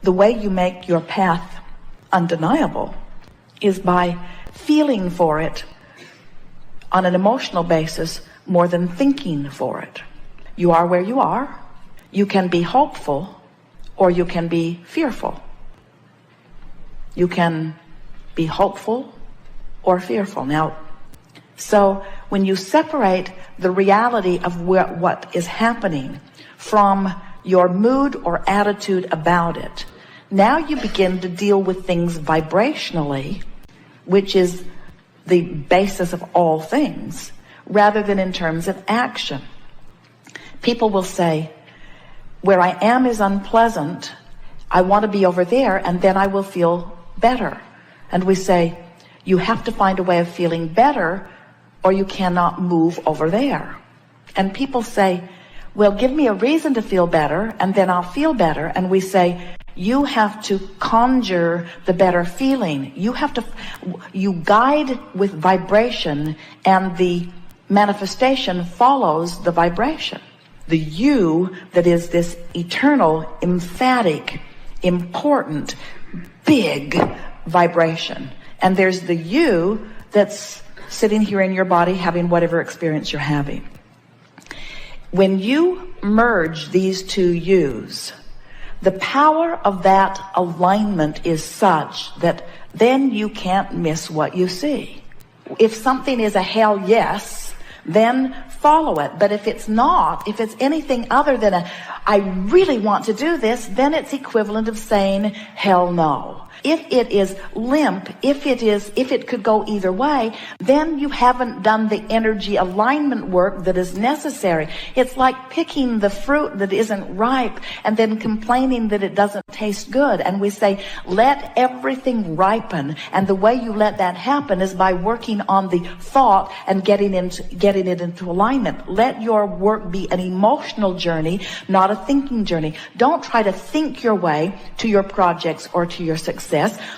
The way you make your path undeniable is by feeling for it on an emotional basis more than thinking for it. You are where you are. You can be hopeful or you can be fearful. You can be hopeful or fearful. Now, so when you separate the reality of what is happening from your mood or attitude about it, now you begin to deal with things vibrationally, which is the basis of all things, rather than in terms of action. People will say, where I am is unpleasant, I want to be over there, and then I will feel better. And we say, you have to find a way of feeling better, or you cannot move over there. And people say, well, give me a reason to feel better, and then I'll feel better. And we say, you have to conjure the better feeling. You guide with vibration, and the manifestation follows the vibration. The you that is this eternal, emphatic, important, big vibration. And there's the you that's sitting here in your body having whatever experience you're having. When you merge these two yous, the power of that alignment is such that then you can't miss what you see. If something is a hell yes, then follow it. But if it's not, if it's anything other than I really want to do this, then it's equivalent of saying hell no. If it is limp, if it could go either way, then you haven't done the energy alignment work that is necessary. It's like picking the fruit that isn't ripe and then complaining that it doesn't taste good. And we say, let everything ripen. And the way you let that happen is by working on the thought and getting it into alignment. Let your work be an emotional journey, not a thinking journey. Don't try to think your way to your projects or to your success.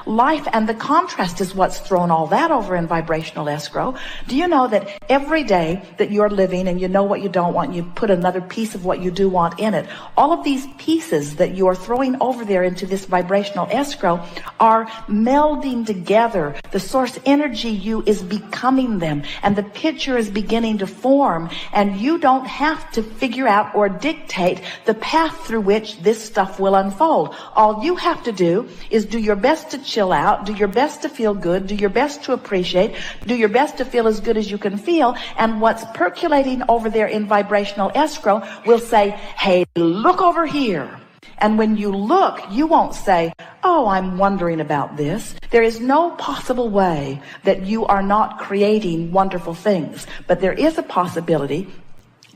Life and the contrast is what's thrown all that over in vibrational escrow. Do you know that every day that you're living and you know what you don't want, you put another piece of what you do want in it. All of these pieces that you're throwing over there into this vibrational escrow are melding together. The source energy you is becoming them, and the picture is beginning to form, and you don't have to figure out or dictate the path through which this stuff will unfold. All you have to do is do your best to chill out, do your best to feel good, do your best to appreciate, do your best to feel as good as you can feel, and what's percolating over there in vibrational escrow will say, hey, look over here. And when you look, you won't say, oh, I'm wondering about this. There is no possible way that you are not creating wonderful things, but there is a possibility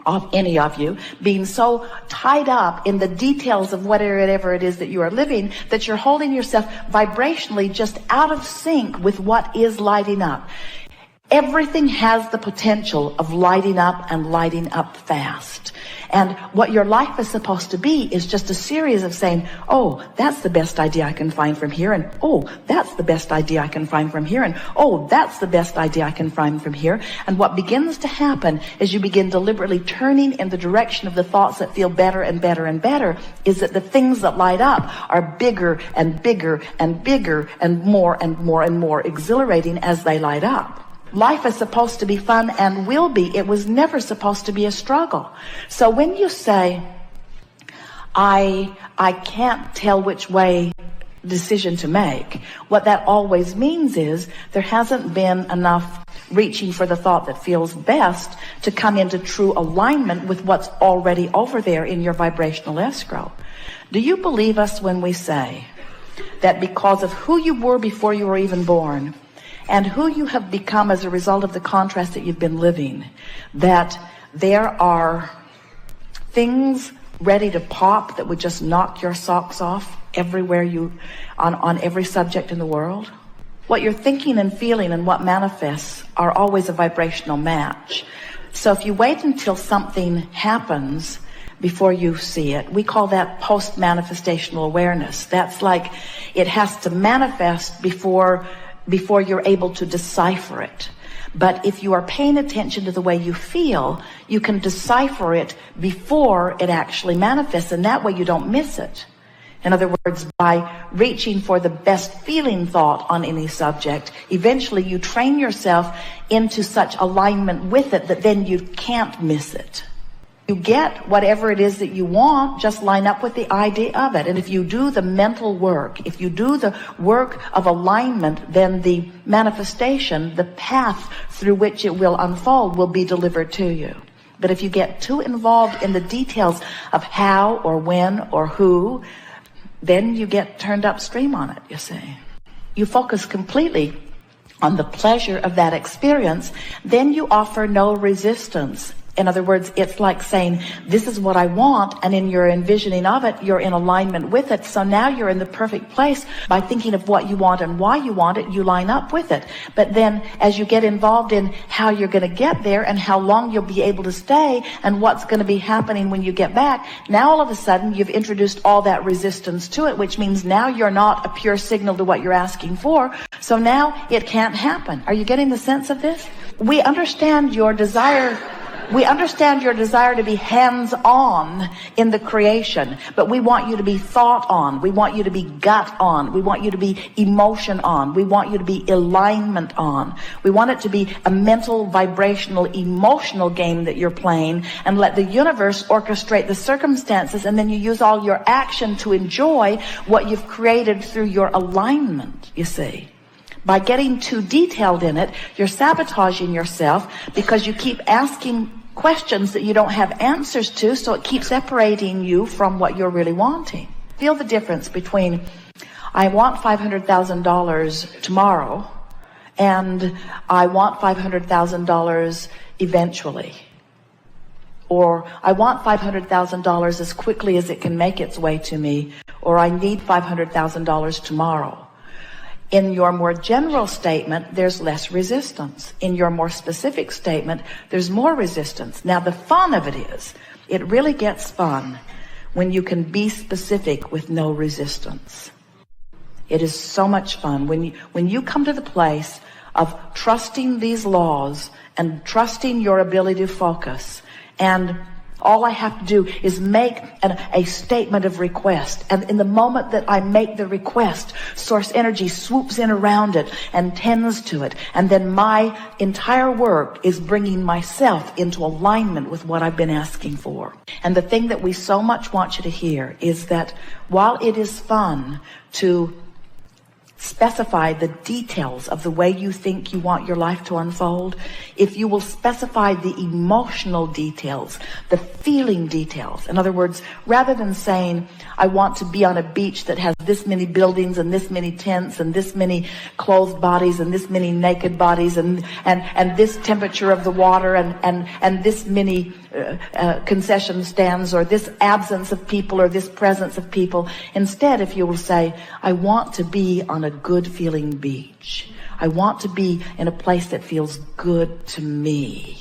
of any of you being so tied up in the details of whatever it is that you are living that you're holding yourself vibrationally just out of sync with what is lighting up. Everything has the potential of lighting up and lighting up fast. And what your life is supposed to be is just a series of saying, oh, that's the best idea I can find from here. And oh, that's the best idea I can find from here. And oh, that's the best idea I can find from here. And what begins to happen as you begin deliberately turning in the direction of the thoughts that feel better and better and better is that the things that light up are bigger and bigger and bigger and more and more and more exhilarating as they light up. Life is supposed to be fun and will be. It was never supposed to be a struggle. So when you say, I can't tell which way decision to make, what that always means is there hasn't been enough reaching for the thought that feels best to come into true alignment with what's already over there in your vibrational escrow. Do you believe us when we say that because of who you were before you were even born, and who you have become as a result of the contrast that you've been living, that there are things ready to pop that would just knock your socks off everywhere on every subject in the world? What you're thinking and feeling and what manifests are always a vibrational match. So if you wait until something happens before you see it, we call that post-manifestational awareness. That's like it has to manifest before you're able to decipher it. But if you are paying attention to the way you feel, you can decipher it before it actually manifests, and that way you don't miss it. In other words, by reaching for the best feeling thought on any subject, eventually you train yourself into such alignment with it that then you can't miss it. You get whatever it is that you want, just line up with the idea of it. And if you do the mental work, if you do the work of alignment, then the manifestation, the path through which it will unfold will be delivered to you. But if you get too involved in the details of how or when or who, then you get turned upstream on it, you see. You focus completely on the pleasure of that experience, then you offer no resistance. In other words, it's like saying, this is what I want, and in your envisioning of it, you're in alignment with it. So now you're in the perfect place. By thinking of what you want and why you want it, you line up with it. But then as you get involved in how you're going to get there and how long you'll be able to stay and what's going to be happening when you get back, now all of a sudden you've introduced all that resistance to it, which means now you're not a pure signal to what you're asking for. So now it can't happen. Are you getting the sense of this? We understand your desire to be hands-on in the creation, but we want you to be thought on. We want you to be gut on. We want you to be emotion on. We want you to be alignment on. We want it to be a mental, vibrational, emotional game that you're playing, and let the universe orchestrate the circumstances, and then you use all your action to enjoy what you've created through your alignment, you see. By getting too detailed in it, you're sabotaging yourself because you keep asking questions that you don't have answers to, so it keeps separating you from what you're really wanting. Feel the difference between, I want $500,000 tomorrow, and I want $500,000 eventually. Or I want $500,000 as quickly as it can make its way to me, or I need $500,000 tomorrow. In your more general statement, there's less resistance. In your more specific statement, there's more resistance. Now, the fun of it is, it really gets fun when you can be specific with no resistance. It is so much fun when you come to the place of trusting these laws and trusting your ability to focus, and all I have to do is make a statement of request. And in the moment that I make the request, source energy swoops in around it and tends to it. And then my entire work is bringing myself into alignment with what I've been asking for. And the thing that we so much want you to hear is that while it is fun to specify the details of the way you think you want your life to unfold, if you will specify the emotional details, the feeling details. In other words, rather than saying, I want to be on a beach that has this many buildings and this many tents and this many clothed bodies and this many naked bodies and this temperature of the water and this many concession stands, or this absence of people or this presence of people. Instead, if you will say, I want to be on a good feeling beach. I want to be in a place that feels good to me.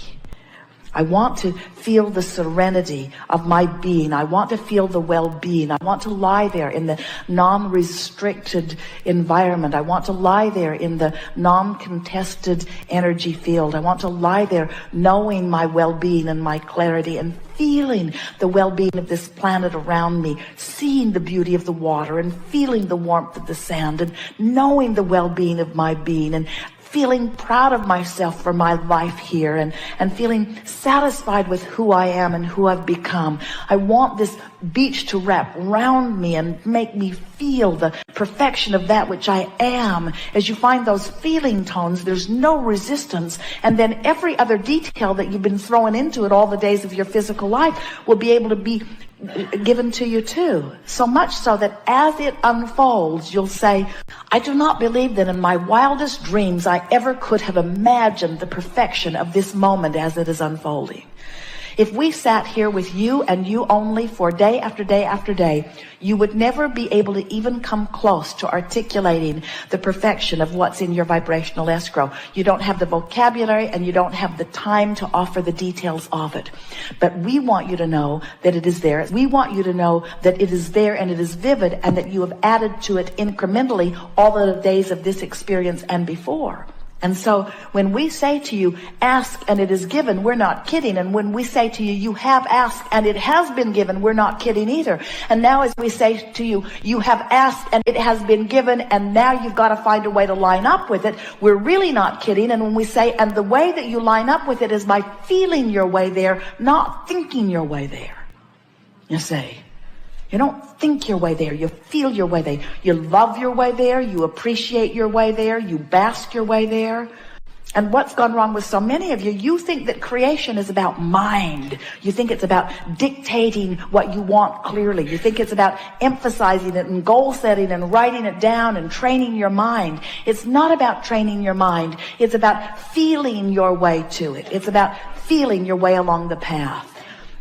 I want to feel the serenity of my being. I want to feel the well-being. I want to lie there in the non-restricted environment. I want to lie there in the non-contested energy field. I want to lie there knowing my well-being and my clarity and feeling the well-being of this planet around me, seeing the beauty of the water and feeling the warmth of the sand and knowing the well-being of my being and feeling proud of myself for my life here and feeling satisfied with who I am and who I've become. I want this beach to wrap around me and make me feel the perfection of that which I am. As you find those feeling tones, there's no resistance, and then every other detail that you've been throwing into it all the days of your physical life will be able to be given to you too. So much so that as it unfolds, you'll say, I do not believe that in my wildest dreams I ever could have imagined the perfection of this moment as it is unfolding. If we sat here with you and you only for day after day after day, you would never be able to even come close to articulating the perfection of what's in your vibrational escrow. You don't have the vocabulary and you don't have the time to offer the details of it. But we want you to know that it is there. We want you to know that it is there and it is vivid, and that you have added to it incrementally all the days of this experience and before. And so when we say to you, ask and it is given, we're not kidding. And when we say to you, you have asked and it has been given, we're not kidding either. And now as we say to you, you have asked and it has been given, and now you've got to find a way to line up with it, we're really not kidding. And when we say, and the way that you line up with it is by feeling your way there, not thinking your way there. You see. You don't think your way there, you feel your way there. You love your way there, you appreciate your way there, you bask your way there. And what's gone wrong with so many of you, you think that creation is about mind. You think it's about dictating what you want clearly. You think it's about emphasizing it and goal setting and writing it down and training your mind. It's not about training your mind. It's about feeling your way to it. It's about feeling your way along the path.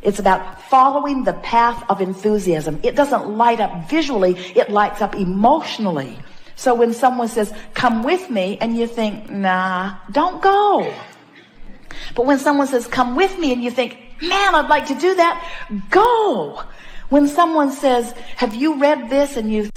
It's about following the path of enthusiasm. It doesn't light up visually, it lights up emotionally. So when someone says, come with me, and you think, nah, don't go. But when someone says, come with me, and you think, man, I'd like to do that, go. When someone says, have you read this, and you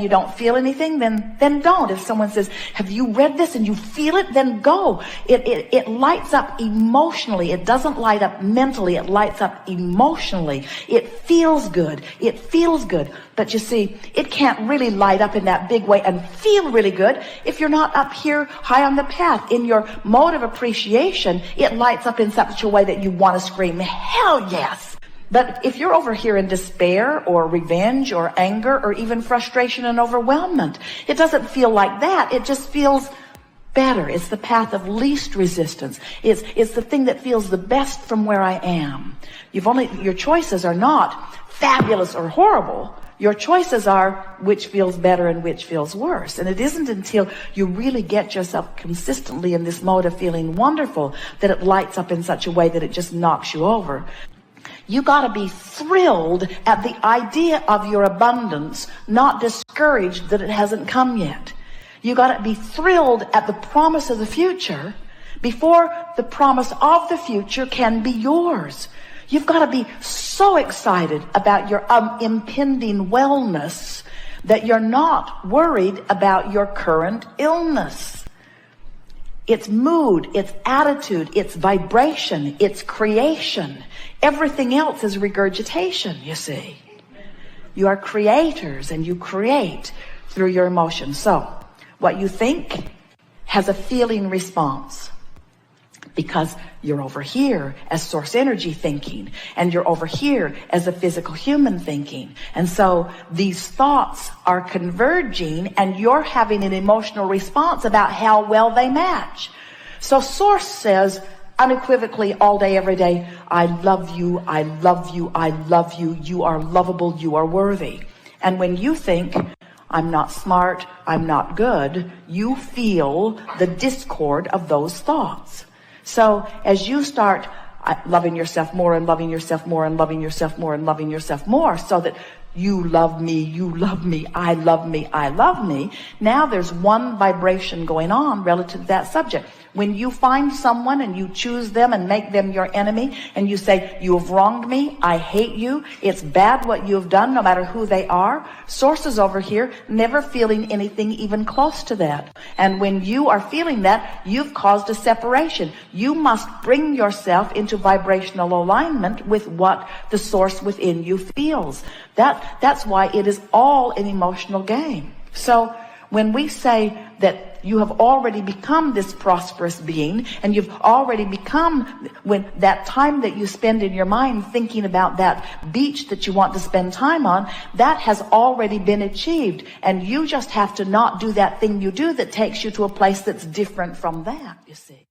don't feel anything, then don't. If someone says, have you read this and you feel it, then go. It lights up emotionally. It doesn't light up mentally. It lights up emotionally. It feels good. It feels good. But you see, it can't really light up in that big way and feel really good if you're not up here high on the path. In your mode of appreciation, it lights up in such a way that you want to scream, hell yes. But if you're over here in despair or revenge or anger or even frustration and overwhelmment, it doesn't feel like that. It just feels better. It's the path of least resistance. It's the thing that feels the best from where I am. Your choices are not fabulous or horrible. Your choices are which feels better and which feels worse. And it isn't until you really get yourself consistently in this mode of feeling wonderful that it lights up in such a way that it just knocks you over. You got to be thrilled at the idea of your abundance, not discouraged that it hasn't come yet. You got to be thrilled at the promise of the future before the promise of the future can be yours. You've got to be so excited about your impending wellness that you're not worried about your current illness. It's mood, it's attitude, it's vibration, it's creation. Everything else is regurgitation, you see. You are creators and you create through your emotions. So, what you think has a feeling response because you're over here as source energy thinking and you're over here as a physical human thinking. And so these thoughts are converging and you're having an emotional response about how well they match. So source says unequivocally all day, every day, I love you, I love you, I love you, you are lovable, you are worthy. And when you think, I'm not smart, I'm not good, you feel the discord of those thoughts. So as you start loving yourself more and loving yourself more and loving yourself more and loving yourself more so that you love me, I love me, I love me. Now there's one vibration going on relative to that subject. When you find someone and you choose them and make them your enemy and you say, you have wronged me, I hate you, it's bad what you have done no matter who they are, sources over here never feeling anything even close to that. And when you are feeling that, you've caused a separation. You must bring yourself into vibrational alignment with what the source within you feels. That's why it is all an emotional game. So when we say that you have already become this prosperous being and you've already become, when that time that you spend in your mind thinking about that beach that you want to spend time on, that has already been achieved. And you just have to not do that thing you do that takes you to a place that's different from that, you see.